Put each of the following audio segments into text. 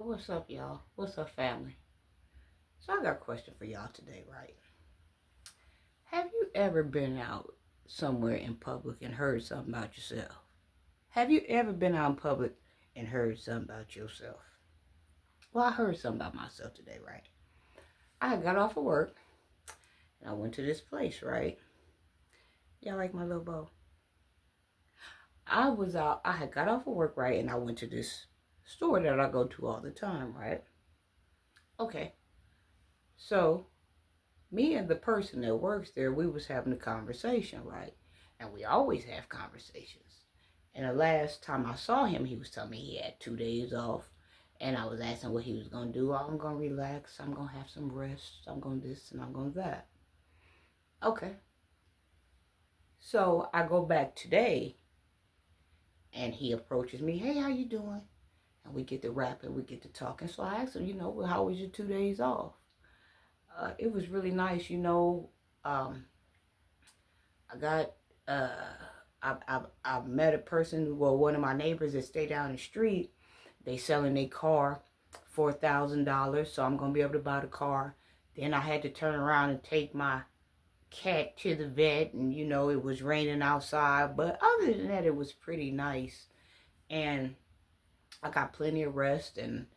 What's up, y'all? What's up, family? So I got a question for y'all today, right? Have you ever been out somewhere in public and heard something about yourself? Have you ever been out in public and heard something about yourself? Well, I heard something about myself today, right? I got off of work and I went to this place, right? Y'all like my little bow? I was out, I had got off of work, right? And I went to this store that I go to all the time, right? Okay. So me and the person that works there, we was having a conversation, right? And we always have conversations. And the last time I saw him, he was telling me he had 2 days off. And I was asking what he was going to do. Oh, I'm going to relax. I'm going to have some rest. I'm going to this and I'm going to that. Okay. So I go back today and he approaches me. Hey, how you doing? And we get to rapping. We get to talking. So I asked him, well, how was your 2 days off? It was really nice, I got uh I met a person, well, one of my neighbors that stay down the street. They selling their car for $1,000, so I'm gonna be able to buy the car. Then I had to turn around and take my cat to the vet, and it was raining outside, but other than that, it was pretty nice. And I got plenty of rest, and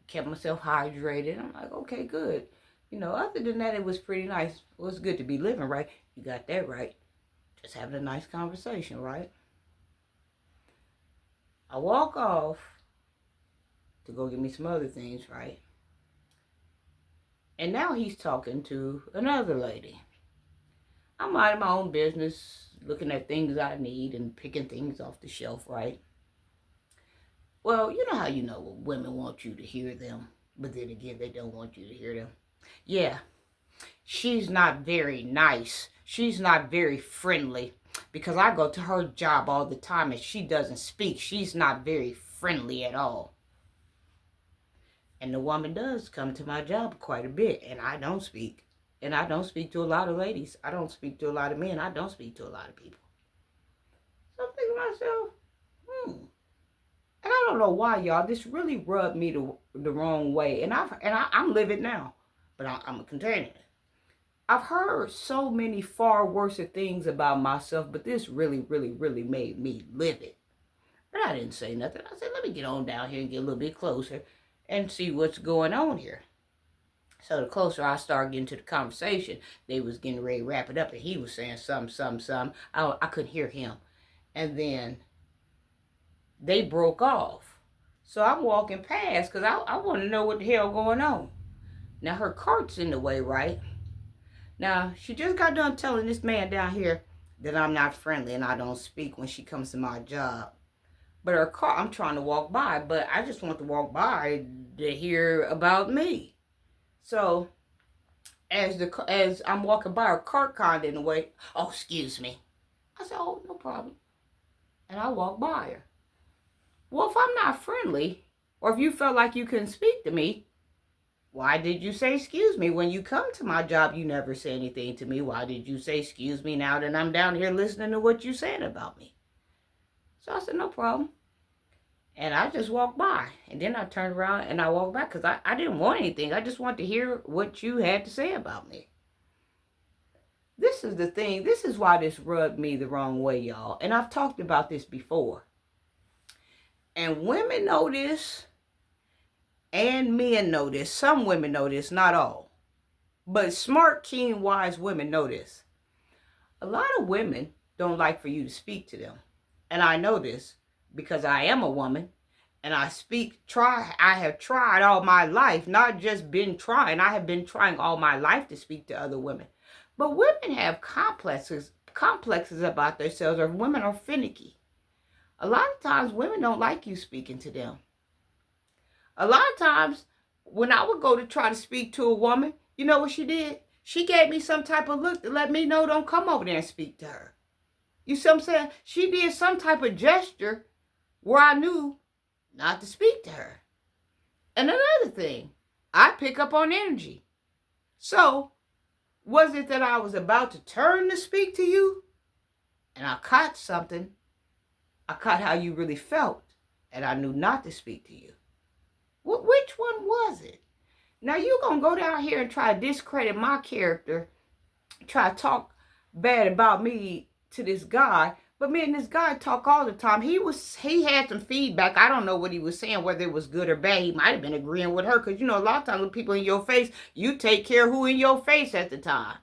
kept myself hydrated. I'm like, okay, good. Other than that, it was pretty nice. It was good to be living, right? You got that right. Just having a nice conversation, right? I walk off to go get me some other things, right? And now he's talking to another lady. I'm minding my own business, looking at things I need and picking things off the shelf, right? Well, you know how women want you to hear them, but then again, they don't want you to hear them. Yeah, she's not very nice. She's not very friendly, because I go to her job all the time and she doesn't speak. She's not very friendly at all. And the woman does come to my job quite a bit, and I don't speak. And I don't speak to a lot of ladies. I don't speak to a lot of men. I don't speak to a lot of people. So I'm thinking to myself, And I don't know why, y'all. This really rubbed me the wrong way. And I'm living now, but I'm containing it. I've heard so many far worse things about myself, but this really, really, really made me live it. But I didn't say nothing. I said, let me get on down here and get a little bit closer and see what's going on here. So the closer I started getting to the conversation, they was getting ready to wrap it up, and he was saying something. I couldn't hear him. And then they broke off. So I'm walking past because I want to know what the hell going on. Now her cart's in the way, right? Now, she just got done telling this man down here that I'm not friendly and I don't speak when she comes to my job. But her car, I'm trying to walk by, but I just want to walk by to hear about me. So, as I'm walking by, her cart kind of in the way. Oh, excuse me. I said, oh, no problem. And I walk by her. Well, if I'm not friendly, or if you felt like you couldn't speak to me, why did you say excuse me? When you come to my job, you never say anything to me. Why did you say excuse me now that I'm down here listening to what you're saying about me? So I said, no problem. And I just walked by. And then I turned around and I walked back because I didn't want anything. I just wanted to hear what you had to say about me. This is the thing. This is why this rubbed me the wrong way, y'all. And I've talked about this before. And women know this. And men know this. Some women know this, not all. But smart, keen, wise women know this. A lot of women don't like for you to speak to them. And I know this because I am a woman. And I have tried all my life, not just been trying. I have been trying all my life to speak to other women. But women have complexes about themselves, or women are finicky. A lot of times women don't like you speaking to them. A lot of times, when I would go to try to speak to a woman, you know what she did? She gave me some type of look to let me know don't come over there and speak to her. You see what I'm saying? She did some type of gesture where I knew not to speak to her. And another thing, I pick up on energy. So, was it that I was about to turn to speak to you? And I caught something. I caught how you really felt. And I knew not to speak to you. Which one was it? Now you gonna go down here and try to discredit my character, try to talk bad about me to this guy. But me and this guy talk all the time. He had some feedback. I don't know what he was saying, whether it was good or bad. He might have been agreeing with her, because a lot of times with people in your face, you take care of who in your face at the time.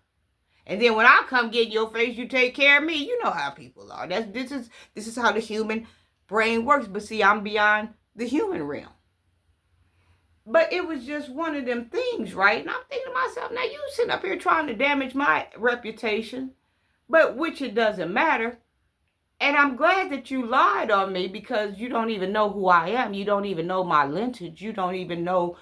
And then when I come get in your face, you take care of me. You know how people are. This is how the human brain works. But see, I'm beyond the human realm. But it was just one of them things, right? And I'm thinking to myself, now you sitting up here trying to damage my reputation, but which it doesn't matter. And I'm glad that you lied on me, because you don't even know who I am. You don't even know my lineage. You don't even know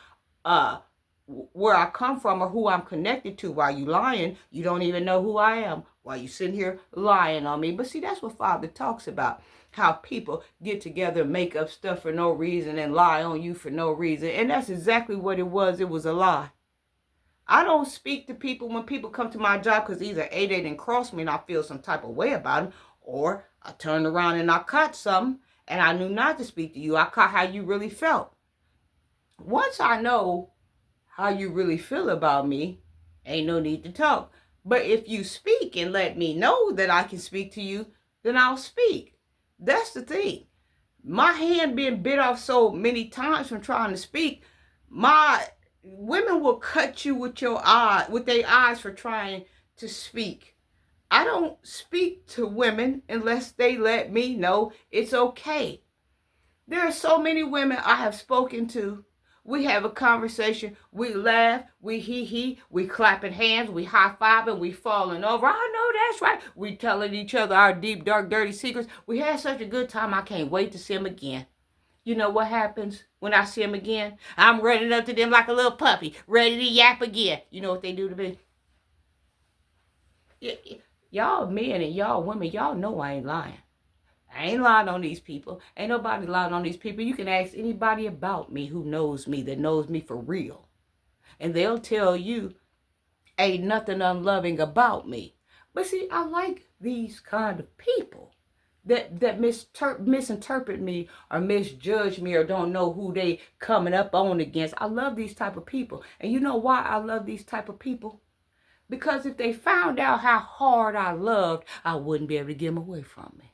where I come from or who I'm connected to. While you lying, you don't even know who I am while you sitting here lying on me. But see, that's what Father talks about. How people get together, make up stuff for no reason, and lie on you for no reason. And that's exactly what it was. It was a lie. I don't speak to people when people come to my job, because either A, they didn't cross me and I feel some type of way about them, or I turned around and I caught something and I knew not to speak to you. I caught how you really felt. Once I know how you really feel about me, ain't no need to talk. But if you speak and let me know that I can speak to you, then I'll speak. That's the thing. My hand being bit off so many times from trying to speak, my women will cut you with their eyes for trying to speak. I don't speak to women unless they let me know it's okay. There are so many women I have spoken to. We have a conversation, we laugh, we hee, we clapping hands, we high-fiving, we falling over. I know that's right. We telling each other our deep, dark, dirty secrets. We had such a good time, I can't wait to see them again. You know what happens when I see them again? I'm running up to them like a little puppy, ready to yap again. You know what they do to me? Y'all men and y'all women, y'all know I ain't lying. I ain't lying on these people. Ain't nobody lying on these people. You can ask anybody about me who knows me, that knows me for real. And they'll tell you, ain't nothing unloving about me. But see, I like these kind of people that misinterpret me or misjudge me or don't know who they coming up on against. I love these type of people. And you know why I love these type of people? Because if they found out how hard I loved, I wouldn't be able to get them away from me.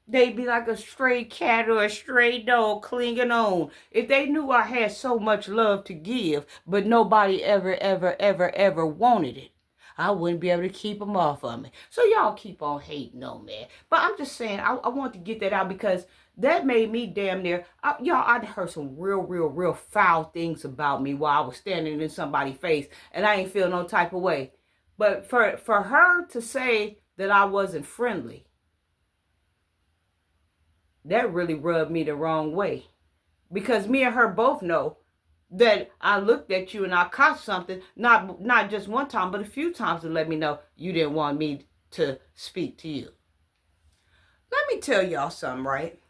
They'd be like a stray cat or a stray dog clinging on. If they knew I had so much love to give, but nobody ever wanted it, I wouldn't be able to keep them off of me. So y'all keep on hating on me. But I'm just saying, I want to get that out, because that made me damn near, I'd heard some real foul things about me while I was standing in somebody's face, and I ain't feel no type of way. But for her to say that I wasn't friendly, that really rubbed me the wrong way. Because me and her both know that I looked at you and I caught something, not just one time, but a few times, to let me know you didn't want me to speak to you. Let me tell y'all something, right?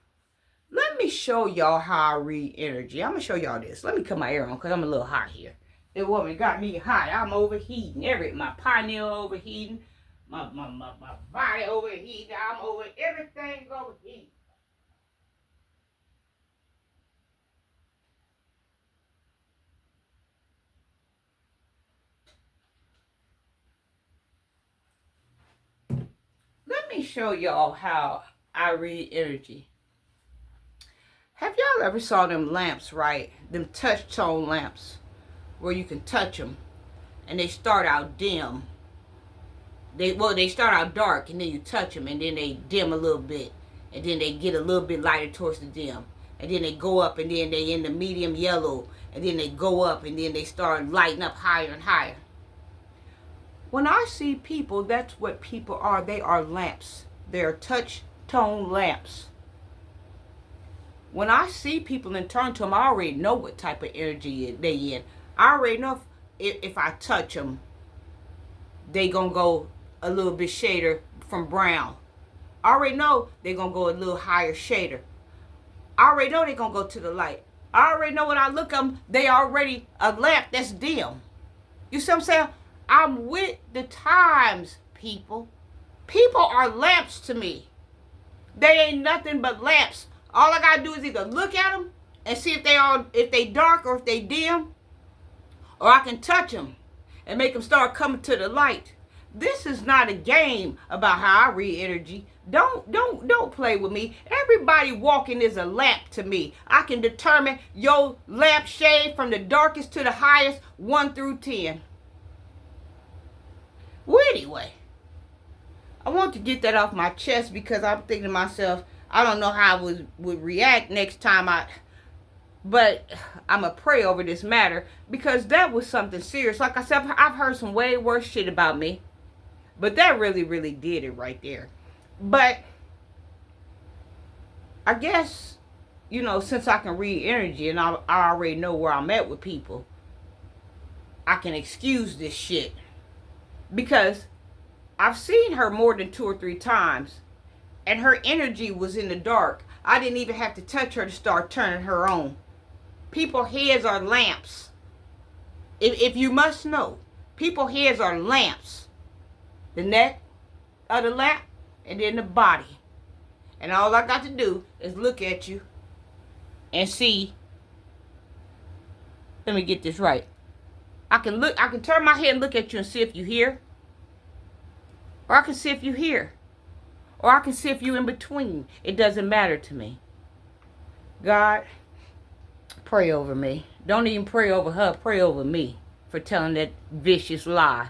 Let me show y'all how I read energy. I'm going to show y'all this. Let me cut my air on, because I'm a little hot here. The woman got me hot. I'm overheating. My pineal overheating. My body overheating. Everything's overheating. Let me show y'all how I read energy. Have y'all ever saw them lamps, right? Them touch tone lamps where you can touch them and they start out dim. They start out dark, and then you touch them and then they dim a little bit, and then they get a little bit lighter towards the dim, and then they go up, and then they in the medium yellow, and then they go up, and then they start lighting up higher and higher. When I see people, that's what people are. They are lamps. They're touch tone lamps. When I see people and turn to them, I already know what type of energy they in. I already know if I touch them, they gonna go a little bit shader from brown. I already know they're gonna go a little higher shader. I already know they're gonna go to the light. I already know when I look at them, they already a lamp that's dim. You see what I'm saying? I'm with the times, people. People are lamps to me. They ain't nothing but lamps. All I gotta do is either look at them and see if they dark or if they dim, or I can touch them and make them start coming to the light. This is not a game about how I read energy. Don't play with me. Everybody walking is a lamp to me. I can determine your lamp shade from the darkest to the highest, 1 through 10. Well, anyway, I want to get that off my chest because I'm thinking to myself, I don't know how I would react next time but I'm going to pray over this matter because that was something serious. Like I said, I've heard some way worse shit about me. But that really, really did it right there. But I guess, since I can read energy and I already know where I'm at with people, I can excuse this shit. Because I've seen her more than 2 or 3 times. And her energy was in the dark. I didn't even have to touch her to start turning her on. People's heads are lamps. If you must know, people's heads are lamps. The neck of the lamp, and then the body. And all I got to do is look at you and see. Let me get this right. I can turn my head and look at you and see if you hear. Or I can see if you hear. Or I can see if you in between. It doesn't matter to me. God, pray over me. Don't even pray over her. Pray over me for telling that vicious lie.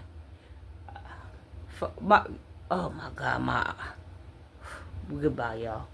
Oh my God, goodbye, y'all.